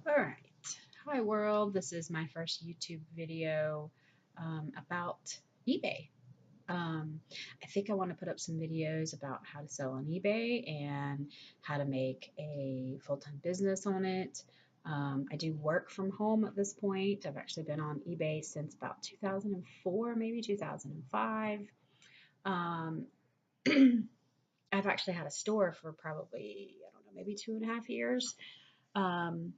All right. Hi, world. This is my first YouTube video about eBay. Um, I think I want to put up some videos about how to sell on eBay and how to make a full-time business on it. I do work from home at this point. I've actually been on eBay since about 2004, maybe 2005. Um, I've actually had a store for probably, I don't know, maybe 2.5 years. Um,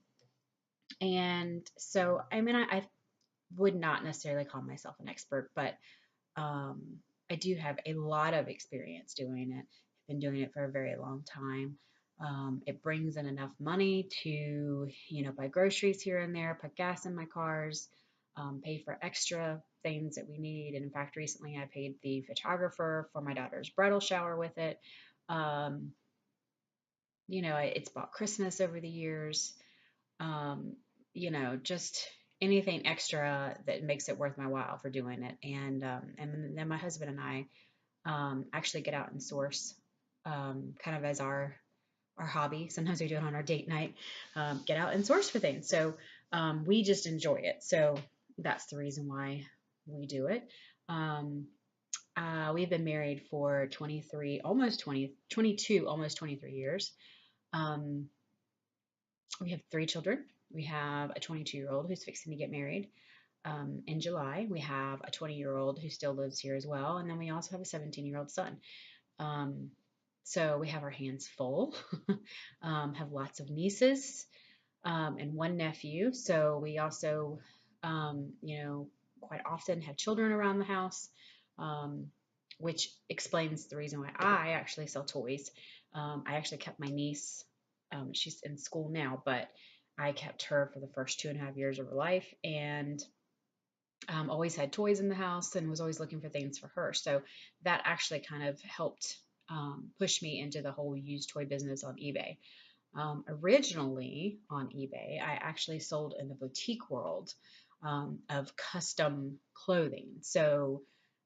And so, I would not necessarily call myself an expert, but um, I do have a lot of experience doing it. I've been doing it for a very long time. It brings in enough money to, buy groceries here and there, put gas in my cars, pay for extra things that we need. And in fact, recently I paid the photographer for my daughter's bridal shower with it. Um, it's bought Christmas over the years. um, just anything extra that makes it worth my while for doing it. And then my husband and I actually get out and source, kind of as our hobby. Sometimes we do it on our date night, get out and source for things. So we just enjoy it. So that's the reason why we do it. Um, we've been married for 23, almost 20, 22, almost 23 years. Um, we have 3 children. We have a 22-year-old who's fixing to get married in July. We have a 20-year-old who still lives here as well. And then we also have a 17-year-old son. Um, so we have our hands full, have lots of nieces and one nephew. So we also, quite often have children around the house, um, which explains the reason why I actually sell toys. I actually kept my niece, she's in school now, but I kept her for the first 2.5 years of her life and always had toys in the house and was always looking for things for her. So that actually kind of helped push me into the whole used toy business on eBay. Originally on eBay, I actually sold in the boutique world of custom clothing. So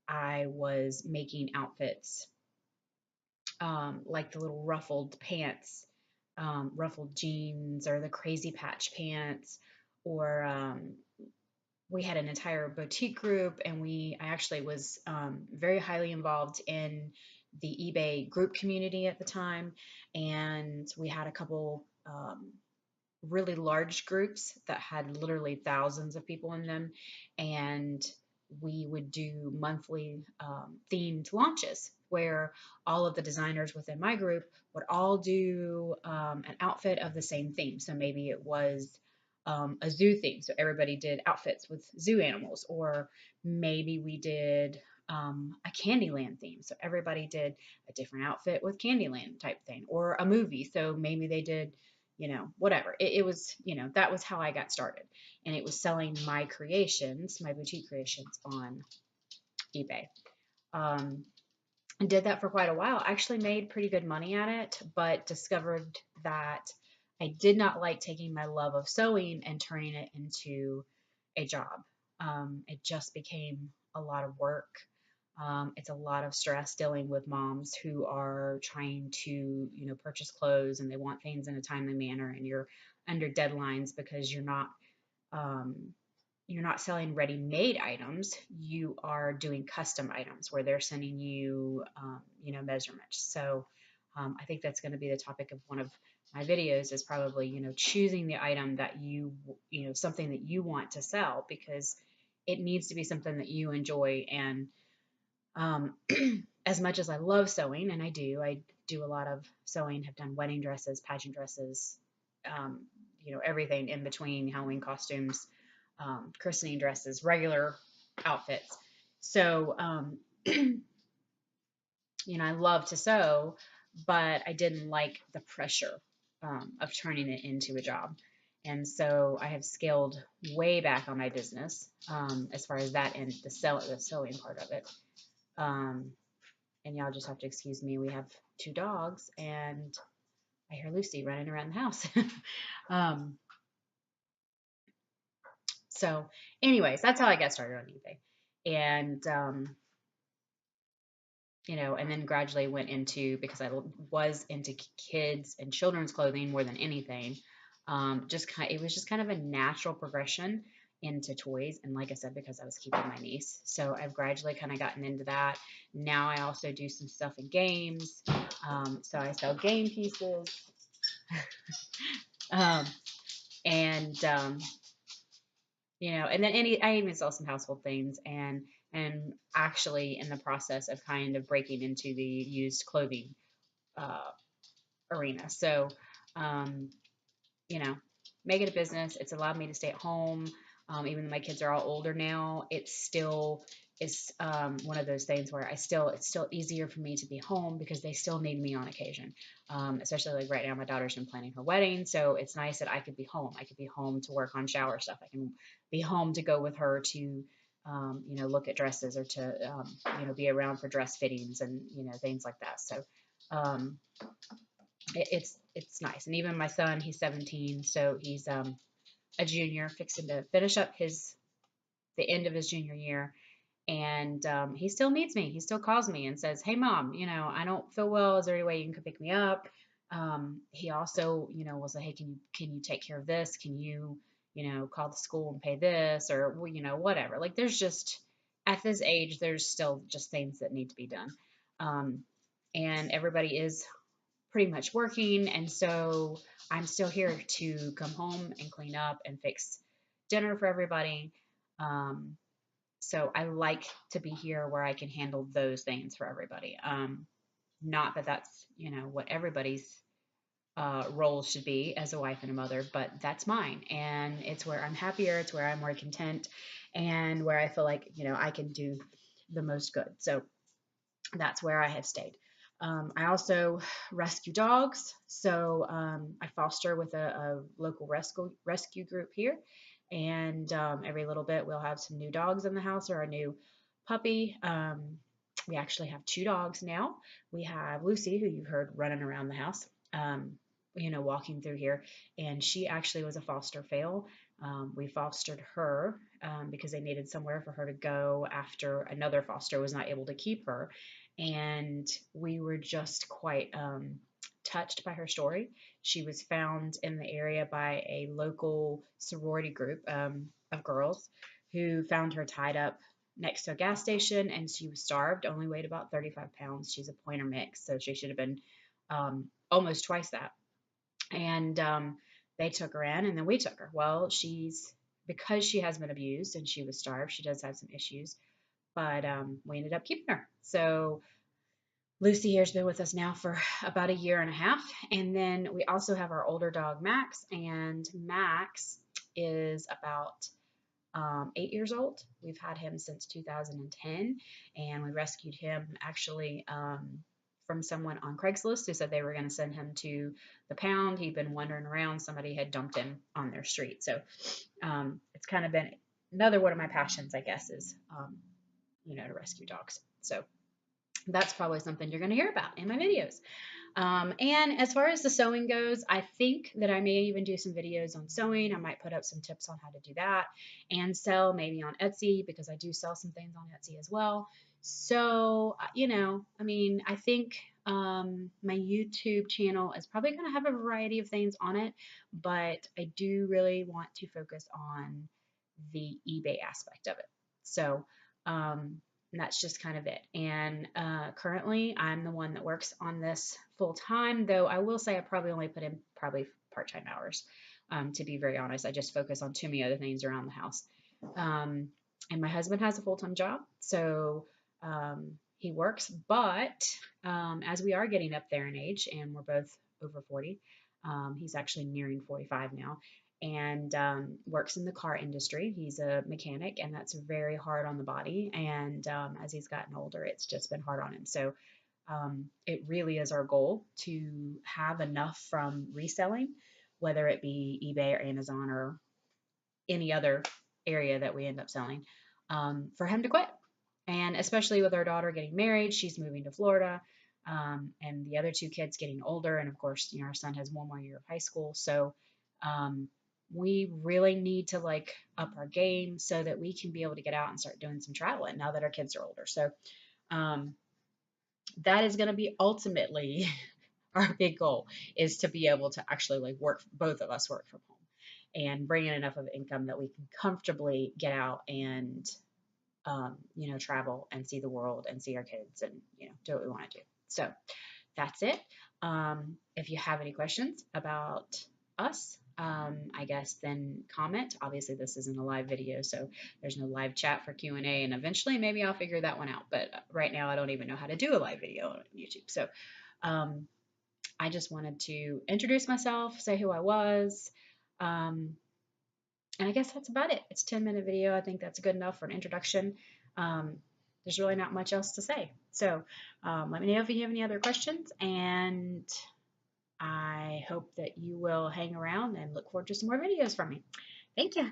I was making outfits like the little ruffled pants, ruffled jeans, or the crazy patch pants, or we had an entire boutique group, and I actually was very highly involved in the eBay group community at the time, and we had a couple really large groups that had literally thousands of people in them, and we would do monthly themed launches where all of the designers within my group would all do an outfit of the same theme. So maybe it was a zoo theme, so everybody did outfits with zoo animals, or maybe we did a Candyland theme, so everybody did a different outfit with Candyland type thing, or a movie, so maybe they did whatever. It was, that was how I got started. And it was selling my creations, my boutique creations on eBay. Um, and did that for quite a while. Actually made pretty good money at it, but discovered that I did not like taking my love of sewing and turning it into a job. It just became a lot of work. It's a lot of stress dealing with moms who are trying to, purchase clothes and they want things in a timely manner, and you're under deadlines because um, you're not selling ready-made items. You are doing custom items where they're sending you, measurements. So I think that's going to be the topic of one of my videos, is probably, choosing the item that something that you want to sell, because it needs to be something that you enjoy. And um, as much as I love sewing, and I do a lot of sewing, have done wedding dresses, pageant dresses, um, everything in between, Halloween costumes, christening dresses, regular outfits. So, I love to sew, but I didn't like the pressure of turning it into a job. And so I have scaled way back on my business as far as that and the sewing part of it. Um, and y'all just have to excuse me. We have 2 dogs, and I hear Lucy running around the house. um, so, anyways, that's how I got started on eBay, and and then gradually went into, because I was into kids and children's clothing more than anything. It was just kind of a natural progression into toys. And like I said, because I was keeping my niece, so I've gradually kind of gotten into that. Now I also do some stuff in games. So I sell game pieces, um, and and then I even sell some household things, and actually in the process of kind of breaking into the used clothing uh, arena. So, um, you know, make it a business. It's allowed me to stay at home. Even though my kids are all older now, it still is one of those things where it's still easier for me to be home because they still need me on occasion. Especially like right now, my daughter's been planning her wedding, so it's nice that I could be home. I could be home to work on shower stuff. I can be home to go with her to, look at dresses or to, be around for dress fittings and things like that. So, um, it's nice. And even my son, he's 17, so he's a junior, fixing to finish up the end of his junior year, and he still needs me. He still calls me and says, "Hey, mom, I don't feel well. Is there any way you can pick me up?" He also, will say, "Hey, can you take care of this? Can you, call the school and pay this, or whatever." Like, there's just at this age, there's still just things that need to be done. Um, and everybody is pretty much working. And so I'm still here to come home and clean up and fix dinner for everybody. Um, so I like to be here where I can handle those things for everybody. Not that that's, what everybody's role should be as a wife and a mother, but that's mine. And it's where I'm happier. It's where I'm more content and where I feel like, I can do the most good. So that's where I have stayed. I also rescue dogs. So I foster with a local rescue group here. And every little bit, we'll have some new dogs in the house or a new puppy. We actually have two dogs now. We have Lucy, who you've heard running around the house, walking through here. And she actually was a foster fail. We fostered her because they needed somewhere for her to go after another foster was not able to keep her. And we were just quite touched by her story. She was found in the area by a local sorority group of girls who found her tied up next to a gas station, and she was starved, only weighed about 35 pounds. She's a pointer mix, so she should have been almost twice that. And they took her in, and then we took her. Well, because she has been abused and she was starved, she does have some issues, but we ended up keeping her. So Lucy here's been with us now for about a year and a half. And then we also have our older dog, Max, and Max is about 8 years old. We've had him since 2010, and we rescued him actually from someone on Craigslist who said they were going to send him to the pound. He'd been wandering around. Somebody had dumped him on their street. So it's kind of been another one of my passions, I guess, is, to rescue dogs. So that's probably something you're going to hear about in my videos. And as far as the sewing goes, I think that I may even do some videos on sewing. I might put up some tips on how to do that and sell maybe on Etsy, because I do sell some things on Etsy as well. So, I think my YouTube channel is probably going to have a variety of things on it, but I do really want to focus on the eBay aspect of it. So, and that's just kind of it. And currently, I'm the one that works on this full time, though I will say I probably only put in probably part-time hours. To be very honest, I just focus on too many other things around the house. And my husband has a full-time job, so he works. But as we are getting up there in age, and we're both over 40, he's actually nearing 45 now, and works in the car industry. He's a mechanic, and that's very hard on the body. And as he's gotten older, it's just been hard on him. So it really is our goal to have enough from reselling, whether it be eBay or Amazon or any other area that we end up selling, for him to quit. And especially with our daughter getting married, she's moving to Florida. And the other two kids getting older. And of course, our son has one more year of high school. So we really need to up our game so that we can be able to get out and start doing some traveling now that our kids are older. So that is going to be ultimately our big goal is to be able to actually like work, both of us work from home and bring in enough of income that we can comfortably get out and, travel and see the world and see our kids and, do what we want to do. So that's it. If you have any questions about us, I guess then comment. Obviously, this isn't a live video, so there's no live chat for Q&A, and eventually maybe I'll figure that one out. But right now, I don't even know how to do a live video on YouTube. So I just wanted to introduce myself, say who I was, and I guess that's about it. It's a 10-minute video. I think that's good enough for an introduction. There's really not much else to say. So let me know if you have any other questions, and I hope that you will hang around and look forward to some more videos from me. Thank you.